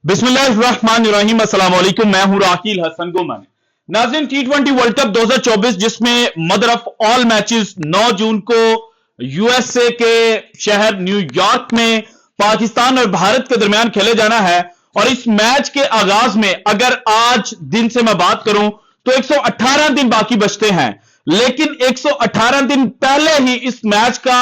बिस्मिल्लाहिर्रहमानिर्रहीम, अस्सलाम वालेकुम। मैं हूं राकील हसन गुमन। नाज़रीन, टी20 वर्ल्ड कप 2024 जिसमें मदर ऑफ ऑल मैचेस 9 जून को यूएसए के शहर न्यूयॉर्क में पाकिस्तान और भारत के दरमियान खेले जाना है। और इस मैच के आगाज में अगर आज दिन से मैं बात करूं तो 118 दिन बाकी बचते हैं, लेकिन 118 दिन पहले ही इस मैच का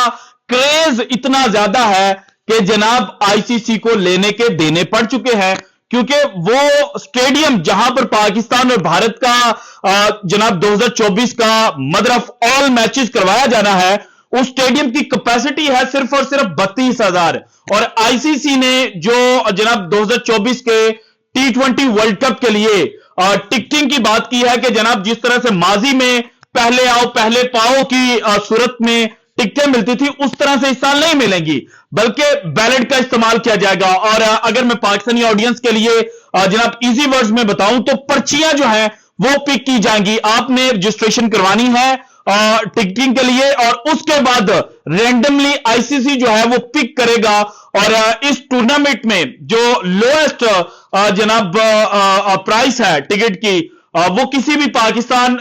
क्रेज इतना ज्यादा है कि जनाब आईसीसी को लेने के देने पड़ चुके हैं, क्योंकि वो स्टेडियम जहां पर पाकिस्तान और भारत का जनाब 2024 का मदर ऑफ ऑल मैचेस करवाया जाना है, उस स्टेडियम की कैपेसिटी है सिर्फ और सिर्फ 32,000। और आईसीसी ने जो जनाब 2024 के टी20 वर्ल्ड कप के लिए टिकटिंग की बात की है कि जनाब जिस तरह से माजी में पहले आओ पहले पाओ की सूरत में टिकटें मिलती थी, उस तरह से इस साल नहीं मिलेंगी, बल्कि बैलेट का इस्तेमाल किया जाएगा। और अगर मैं पाकिस्तानी ऑडियंस के लिए जनाब इजी वर्ड्स में बताऊं तो पर्चियां जो हैं वो पिक की जाएंगी। आपने रजिस्ट्रेशन करवानी है टिकटिंग के लिए, और उसके बाद रैंडमली आईसीसी जो है वो पिक करेगा। और इस टूर्नामेंट में जो लोएस्ट जनाब प्राइस है टिकट की, वो किसी भी पाकिस्तान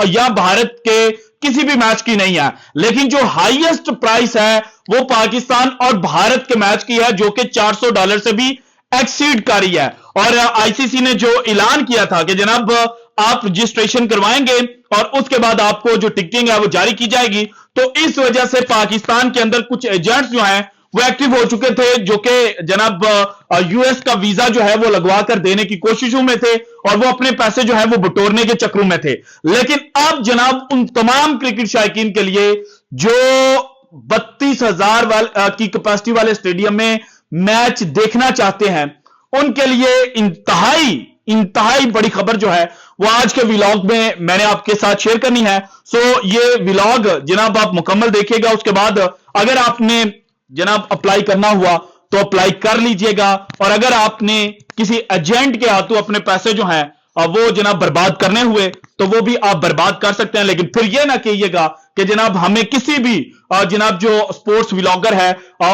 या भारत के किसी भी मैच की नहीं है, लेकिन जो हाईएस्ट प्राइस है वो पाकिस्तान और भारत के मैच की है, जो कि $400 से भी एक्सीड कर रही है। और आईसीसी ने जो ऐलान किया था कि जनाब आप रजिस्ट्रेशन करवाएंगे और उसके बाद आपको जो टिकटिंग है वो जारी की जाएगी, तो इस वजह से पाकिस्तान के अंदर कुछ एजेंट्स जो हैं वो एक्टिव हो चुके थे, जो कि जनाब यूएस का वीजा जो है वो लगवा कर देने की कोशिशों में थे, और वो अपने पैसे जो है वो बटोरने के चक्रों में थे। लेकिन अब जनाब उन तमाम क्रिकेट शायकीन के लिए जो 32,000 की कैपेसिटी वाले स्टेडियम में मैच देखना चाहते हैं, उनके लिए इंतहाई बड़ी खबर जो है वो आज के व्लॉग में मैंने आपके साथ शेयर करनी है। सो ये व्लॉग जनाब आप मुकम्मल देखिएगा। उसके बाद अगर आपने जनाब अप्लाई करना हुआ तो अप्लाई कर लीजिएगा, और अगर आपने किसी एजेंट के हाथों अपने पैसे जो हैं वो जनाब बर्बाद करने हुए तो वो भी आप बर्बाद कर सकते हैं। लेकिन फिर ये ना कहिएगा कि जनाब हमें किसी भी जनाब जो स्पोर्ट्स व्लॉगर है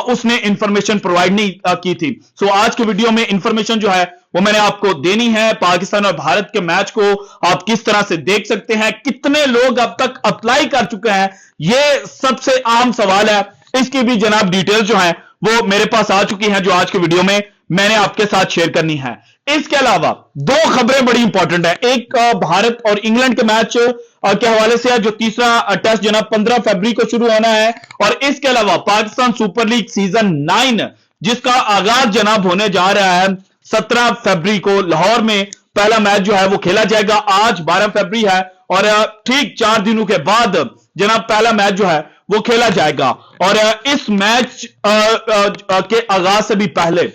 उसने इंफॉर्मेशन प्रोवाइड नहीं की थी। सो आज के वीडियो में इंफॉर्मेशन जो है वो मैंने आपको देनी है। पाकिस्तान और भारत के मैच को आप किस तरह से देख सकते हैं, कितने लोग अब तक अप्लाई कर चुके हैं, ये सबसे आम सवाल है। इसकी भी जनाब डिटेल जो है वो मेरे पास आ चुकी हैं, जो आज के वीडियो में मैंने आपके साथ शेयर करनी है। इसके अलावा दो खबरें बड़ी इंपॉर्टेंट है। एक भारत और इंग्लैंड के मैच के हवाले से है, जो तीसरा टेस्ट जनाब 15 फरवरी को शुरू होना है। और इसके अलावा पाकिस्तान सुपर लीग सीजन 9 जिसका आगाज जनाब होने जा रहा है 17 फरवरी को लाहौर में। पहला मैच जो है वो खेला जाएगा। आज 12 फरवरी है और ठीक 4 दिनों के बाद जनाब पहला मैच जो है वो खेला जाएगा। और इस मैच के आगाज से भी पहले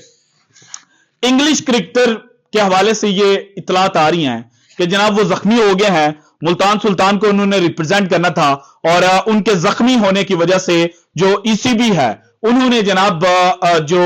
इंग्लिश क्रिकेटर के हवाले से ये इतलात आ रही हैं कि जनाब वो जख्मी हो गए हैं। मुल्तान सुल्तान को उन्होंने रिप्रेजेंट करना था, और उनके जख्मी होने की वजह से जो ईसीबी है उन्होंने जनाब जो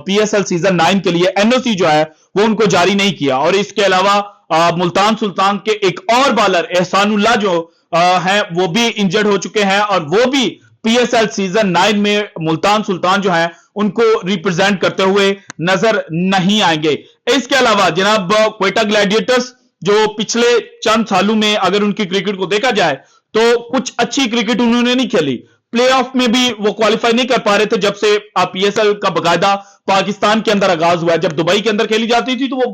पीएसएल सीजन 9 के लिए एनओसी जो है वो उनको जारी नहीं किया। और इसके अलावा मुल्तान सुल्तान के एक और बॉलर एहसानुल्लाह जो हैं वो भी इंजर्ड हो चुके हैं, और वो भी पीएसएल सीजन 9 में मुल्तान सुल्तान जो है उनको रिप्रेजेंट करते हुए नजर नहीं आएंगे। इसके अलावा जनाब क्वेटा ग्लैडिएटर्स जो पिछले चंद सालों में अगर उनकी क्रिकेट को देखा जाए तो कुछ अच्छी क्रिकेट उन्होंने नहीं खेली। प्लेऑफ में भी वो क्वालिफाई नहीं कर पा रहे थे जब से पीएसएल का बकायदा पाकिस्तान के अंदर आगाज हुआ है। जब दुबई के अंदर खेली जाती थी तो वो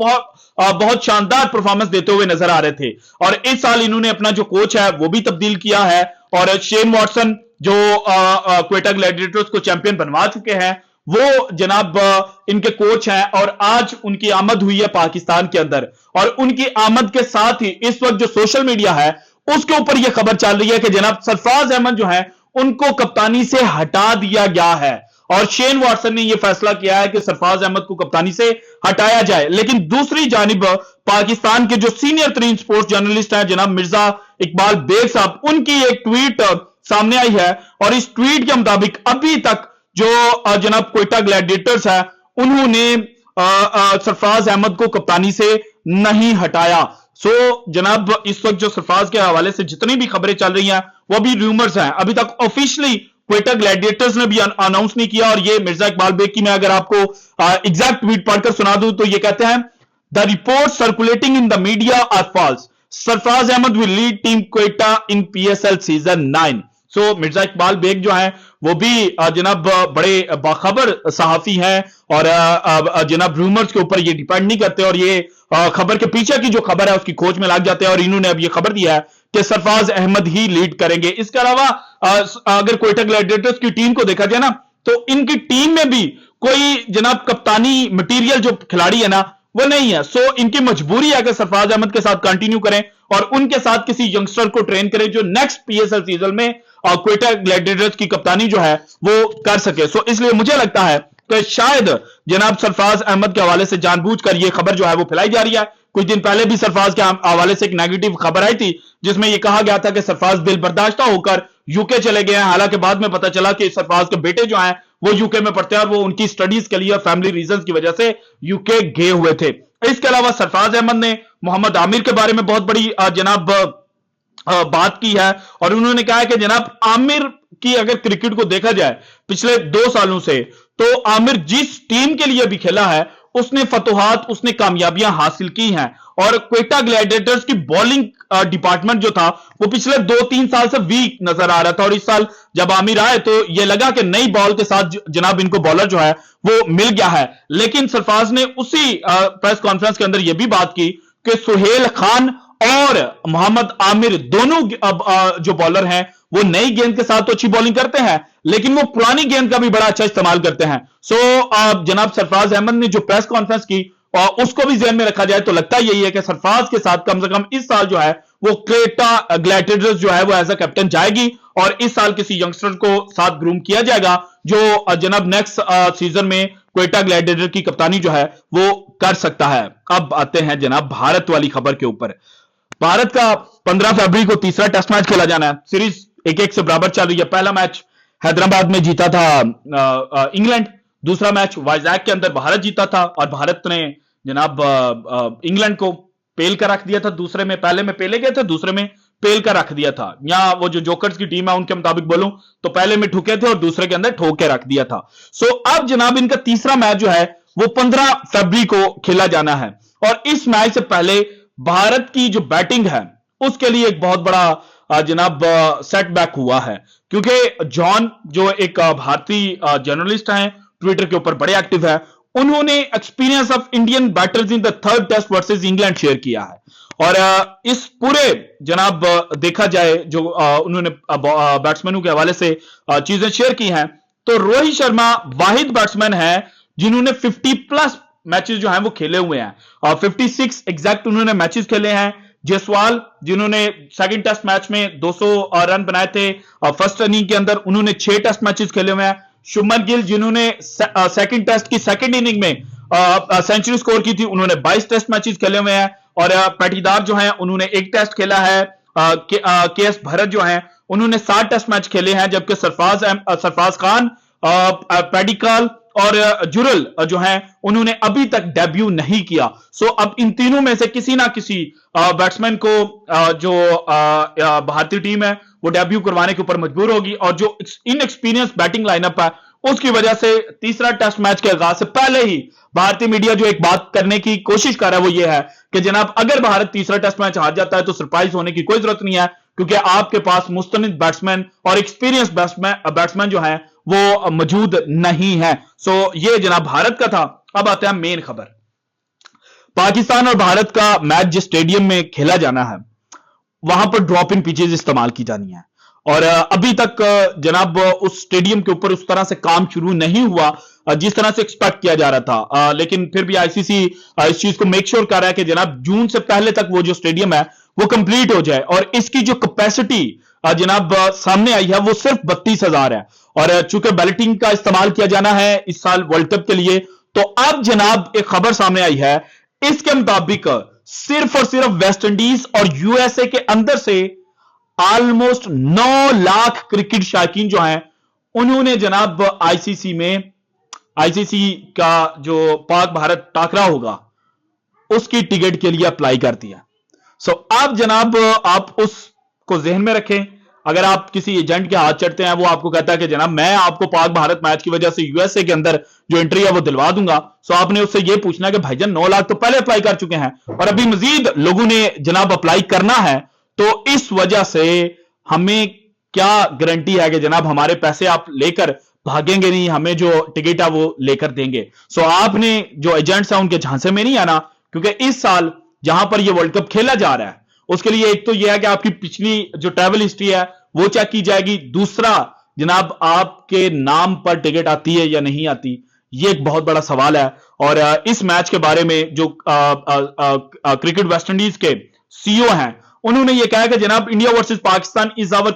बहुत शानदार परफॉर्मेंस देते हुए नजर आ रहे थे। और इस साल इन्होंने अपना जो कोच है वो भी तब्दील किया है, और शेन वॉटसन जो क्वेटा ग्लैडिएटर्स को चैंपियन बनवा चुके हैं वो जनाब इनके कोच हैं। और आज उनकी आमद हुई है पाकिस्तान के अंदर, और उनकी आमद के साथ ही इस वक्त जो सोशल मीडिया है उसके ऊपर यह खबर चल रही है कि जनाब सरफराज अहमद जो है उनको कप्तानी से हटा दिया गया है। और शेन वॉटसन ने यह फैसला किया है कि सरफराज अहमद को कप्तानी से हटाया जाए। लेकिन दूसरी जानिब पाकिस्तान के जो सीनियर तरीन स्पोर्ट्स जर्नलिस्ट हैं जनाब मिर्जा इकबाल बेग साहब, उनकी एक ट्वीट सामने आई है, और इस ट्वीट के मुताबिक अभी तक जो जनाब क्वेटा ग्लैडिएटर्स है उन्होंने सरफराज अहमद को कप्तानी से नहीं हटाया। सो जनाब इस वक्त जो सरफराज के हवाले से जितनी भी खबरें चल रही हैं वो भी रूमर्स हैं, अभी तक ऑफिशियली क्वेटा ग्लैडिएटर्स ने भी अनाउंस नहीं किया। और ये मिर्जा इकबाल बेग की मैं अगर आपको एग्जैक्ट ट्वीट पढ़कर सुना दूं तो ये कहते हैं, the report circulating in the media are false, Sarfaraz Ahmed will lead team Quetta in PSL season 9। So Mirza Iqbal Baig जो हैं वो भी जनाब बड़े बाखबर सहाफी हैं और जनाब रूमर्स के ऊपर ये डिपेंड नहीं करते और ये खबर के पीछे की जो खबर है उसकी खोज में लग जाते हैं। और इन्होंने अब ये खबर दिया है कि सरफराज अहमद ही लीड करेंगे। इसके अलावा अगर क्वेटा ग्लैडिएटर्स की टीम को देखा जाए ना तो इनकी टीम में भी कोई जनाब कप्तानी मटेरियल जो खिलाड़ी है ना वो नहीं है। सो इनकी मजबूरी है कि सरफराज अहमद के साथ कंटिन्यू करें और उनके साथ किसी यंगस्टर को ट्रेन करें जो नेक्स्ट पीएसएल सीजन में क्वेटा ग्लैडिएटर्स की कप्तानी जो है वो कर सके। सो इसलिए मुझे लगता है कि शायद जनाब सरफराज अहमद के हवाले से जानबूझकर ये खबर जो है वो फैलाई जा रही है। कुछ दिन पहले भी सरफराज के हवाले से एक नेगेटिव खबर आई थी जिसमें यह कहा गया था कि सरफराज दिल बर्दाश्ता होकर यूके चले गए हैं। हालांकि बाद में पता चला कि सरफराज के बेटे जो हैं वो यूके में पढ़ते हैं और वो उनकी स्टडीज के लिए फैमिली रीजंस की वजह से यूके गए हुए थे। इसके अलावा सरफराज अहमद ने मोहम्मद आमिर के बारे में बहुत बड़ी जनाब बात की है और उन्होंने कहा है कि जनाब आमिर की अगर क्रिकेट को देखा जाए पिछले 2 सालों से तो आमिर जिस टीम के लिए भी खेला है उसने फतुहात, उसने कामयाबियां हासिल की हैं। और क्वेटा ग्लैडिएटर्स की बॉलिंग डिपार्टमेंट जो था वो पिछले 2-3 साल से वीक नजर आ रहा था और इस साल जब आमिर आए तो ये लगा कि नई बॉल के साथ जनाब इनको बॉलर जो है वो मिल गया है। लेकिन सरफराज ने उसी प्रेस कॉन्फ्रेंस के अंदर यह भी बात की कि सुहेल खान और मोहम्मद आमिर दोनों जो बॉलर हैं वो नई गेंद के साथ तो अच्छी बॉलिंग करते हैं लेकिन वो पुरानी गेंद का भी बड़ा अच्छा इस्तेमाल करते हैं। सो जनाब सरफराज अहमद ने जो प्रेस कॉन्फ्रेंस की उसको भी ध्यान में रखा जाए तो लगता यही है कि सरफराज के साथ कम से कम इस साल जो है वो क्वेटा ग्लैडिएटर्स जो है वो एज अ कैप्टन जाएगी और इस साल किसी यंगस्टर को साथ ग्रूम किया जाएगा जो जनाब नेक्स्ट सीजन में क्वेटा ग्लैडिएटर की कप्तानी जो है वो कर सकता है। अब आते हैं जनाब भारत वाली खबर के ऊपर। भारत का 15 फरवरी को तीसरा टेस्ट मैच खेला जाना है। सीरीज 1-1 से बराबर चल रही है। पहला मैच हैदराबाद में जीता था इंग्लैंड, दूसरा मैच वाइजैक के अंदर भारत जीता था और भारत ने जनाब इंग्लैंड को पेल कर रख दिया था। दूसरे में, पहले में पेले गए थे, दूसरे में पेल कर रख दिया था। या वो जो जोकर्स की टीम है उनके मुताबिक बोलूं तो पहले में ठुके थे और दूसरे के अंदर ठोक के रख दिया था। सो अब जनाब इनका तीसरा मैच जो है वो 15 फरवरी को खेला जाना है और इस मैच से पहले भारत की जो बैटिंग है उसके लिए एक बहुत बड़ा जनाब सेटबैक हुआ है क्योंकि जॉन जो एक भारतीय जर्नलिस्ट हैं, ट्विटर के ऊपर बड़े एक्टिव है, उन्होंने experience of Indian batters in the third test versus England share किया है। और इस पूरे जनाब देखा जाए जो उन्होंने बैट्समैनों के हवाले से चीजें शेयर की हैं तो रोहित शर्मा वाहिद बैट्समैन है जिन्होंने 50+ मैचेस जो हैं वो खेले हुए हैं और 56 एग्जैक्ट उन्होंने मैचेस खेले हैं। जायसवाल जिन्होंने सेकंड टेस्ट मैच में 200 रन बनाए थे फर्स्ट इनिंग के अंदर, उन्होंने 6 टेस्ट मैचेस खेले हुए हैं। शुभमन गिल जिन्होंने सेकंड टेस्ट की सेकंड इनिंग में सेंचुरी स्कोर की थी, उन्होंने 22 टेस्ट मैचेस खेले हुए हैं। और पाटीदार जो हैं उन्होंने 1 टेस्ट खेला है। के एस भरत जो हैं उन्होंने 7 टेस्ट मैच खेले हैं जबकि सरफराज खान, पैडिकल और जुरल जो हैं उन्होंने अभी तक डेब्यू नहीं किया। सो अब इन तीनों में से किसी ना किसी बैट्समैन को जो भारतीय टीम है वो डेब्यू करवाने के ऊपर मजबूर होगी और जो इनएक्सपीरियंस बैटिंग लाइनअप है उसकी वजह से तीसरा टेस्ट मैच के आगाज से पहले ही भारतीय मीडिया जो एक बात करने की कोशिश कर रहा है वो ये है कि जनाब अगर भारत तीसरा टेस्ट मैच हार जाता है तो सरप्राइज होने की कोई जरूरत नहीं है क्योंकि आपके पास मुस्तनिद बैट्समैन और एक्सपीरियंस बैट्समैन जो है वो मौजूद नहीं है। सो ये जनाब भारत का था। अब आते हैं मेन खबर। पाकिस्तान और भारत का मैच जिस स्टेडियम में खेला जाना है वहां पर ड्रॉप इन पिचेस इस्तेमाल की जानी है और अभी तक जनाब उस स्टेडियम के ऊपर उस तरह से काम शुरू नहीं हुआ जिस तरह से एक्सपेक्ट किया जा रहा था। लेकिन फिर भी आईसीसी इस चीज को मेक श्योर कर रहा है कि जनाब जून से पहले तक वो जो स्टेडियम है वो कंप्लीट हो जाए और इसकी जो कैपेसिटी जनाब सामने आई है वो सिर्फ 32,000 है और चूंकि बैलेटिंग का इस्तेमाल किया जाना है इस साल वर्ल्ड कप के लिए तो अब जनाब एक खबर सामने आई है इसके मुताबिक सिर्फ और सिर्फ वेस्ट इंडीज और यूएसए के अंदर से ऑलमोस्ट 9 लाख क्रिकेट शायकीन जो हैं उन्होंने जनाब आईसीसी का जो पाक भारत टाकरा होगा उसकी टिकट के लिए अप्लाई कर दिया। सो अब जनाब आप उसको जहन में रखें। अगर आप किसी एजेंट के हाथ चढ़ते हैं, वो आपको कहता है कि जनाब मैं आपको पाक भारत मैच की वजह से यूएसए के अंदर जो एंट्री है वो दिलवा दूंगा, सो आपने उससे ये पूछना है कि भाईजान 9 लाख तो पहले अप्लाई कर चुके हैं और अभी मजीद लोगों ने जनाब अप्लाई करना है, तो इस वजह से हमें क्या गारंटी है कि जनाब हमारे पैसे आप लेकर भागेंगे नहीं, हमें जो टिकट है वो लेकर देंगे। सो आपने जो एजेंट्स हैं उनके झांसे में नहीं आना, क्योंकि इस साल जहां पर ये वर्ल्ड कप खेला जा रहा है उसके लिए एक तो यह है कि आपकी पिछली जो ट्रैवल हिस्ट्री है वो चेक की जाएगी, दूसरा जनाब आपके नाम पर टिकट आती है या नहीं आती, ये एक बहुत बड़ा सवाल है। और इस मैच के बारे में जो क्रिकेट वेस्ट इंडीज के सीईओ हैं उन्होंने ये कहा कि जनाब India versus Pakistan is our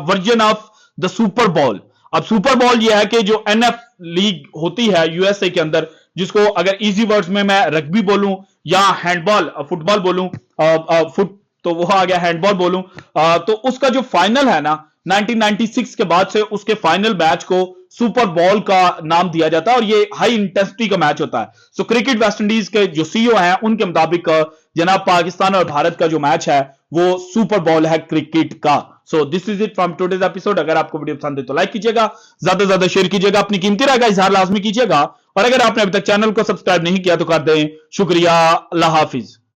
version of the Super Bowl. अब सुपर बॉल ये है कि जो एनएफ लीग होती है यूएसए के अंदर, जिसको अगर इजी वर्ड्स में मैं रग्बी बोलूं या हैंडबॉल फुटबॉल बोलूं, फुट तो वो आ गया, हैंडबॉल बोलूं, तो उसका जो फाइनल है ना 1996 के बाद से उसके फाइनल मैच को सुपर बॉल का नाम दिया जाता है और ये हाई इंटेंसिटी का मैच होता है। सो क्रिकेट वेस्ट इंडीज के जो सीईओ हैं उनके मुताबिक जनाब पाकिस्तान और भारत का जो मैच है वो सुपर बॉल है क्रिकेट का। So this is it from today's episode. अगर आपको वीडियो पसंद है तो लाइक कीजिएगा, ज्यादा से ज्यादा शेयर कीजिएगा, अपनी कीमती राय का इजहार लाजमी कीजिएगा और अगर आपने अभी तक चैनल को सब्सक्राइब नहीं किया तो कर दें। शुक्रिया, अल्लाह हाफिज।